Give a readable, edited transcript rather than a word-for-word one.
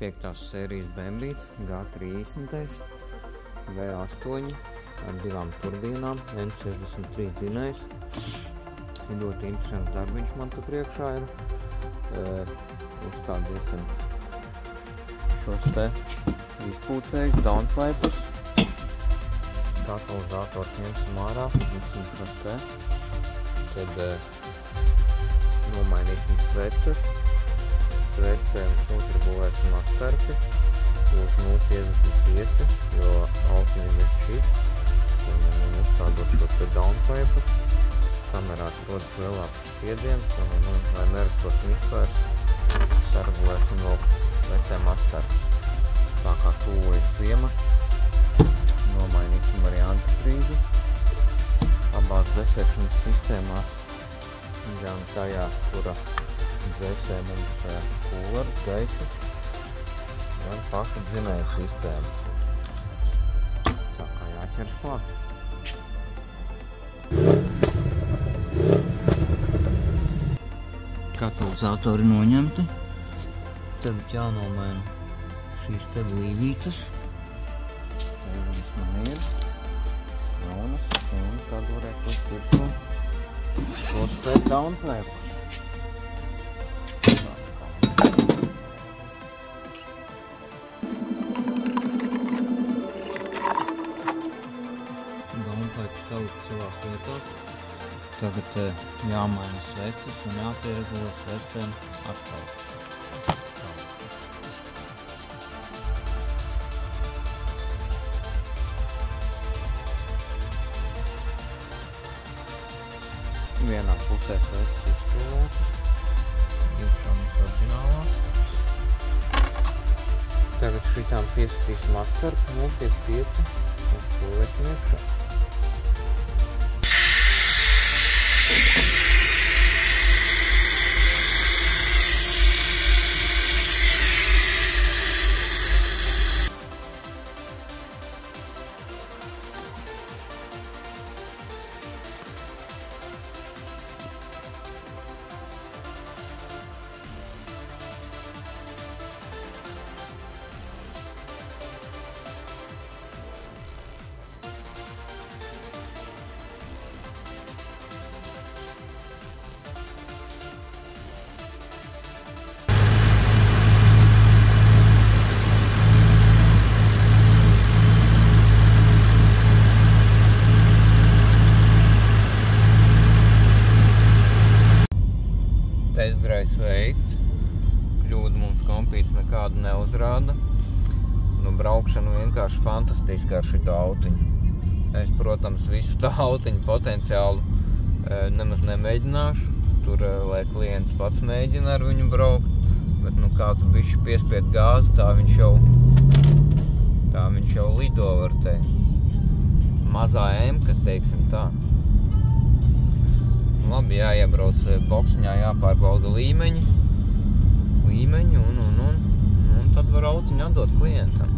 5. sērijas bembīts G30 V8 ar 2 turbīnām, N63 dzinējs. Ir ļoti interesants darbiņš man te priekšā ir. Uzstādīsim šos te izpūtējus, downpipes. Katalizators ņemsim ārā, ņemsim šos te. Tad nomainīsim sveces. Svecēm uzrabulēsim astarpi uz 0,55, jo autiņam ir šis. Un uzstādot šo te downpipes. Kamerās rodas lielāks spiediens un lai nerastos vispār, sargulēsim vēl svecēm astarpus. Tā kā tuvojas ziema, nomainīsim arī antifrīzu. Abās dzēsēšanas sistēmās, gan tajā, kura dzēsē mums kūleru, gaisu, gan pašu dzinēju sistēmu. Tā kā jāķers klāt. Katalizatori noņemti. Tagad jānomaina šīs te blīvītes. Viņas man ir jaunas, un tad varēs likt virsū šos te downpipes. Downpipes salikt savās vietās. Tagad jāmaina sveces un jāpieregulē svecēm atkal. Vienā pusē sveces izpūlētas, iekšā mums orģinālā. Tagad šitām pieskatīsim astarpu 0,55 un pūlēsim iekšā. Testdrives veikts, kļūdu mums kompīts nekādu neuzrāda. Nu, braukšana vienkārši fantastiska ar šito autiņu. Es, protams, visu tā autiņu potenciālu nemaz nemēģināšu. Tur, lai klients pats mēģina ar viņu braukt, bet, nu, kā tu bišķi piespied gāzi, tā viņš jau lido, var teikt. Mazā M-ka, teiksim tā. Labi, jāiebrauc boksiņā, jāpārbauda līmeņi un tad var autiņu atdot klientam.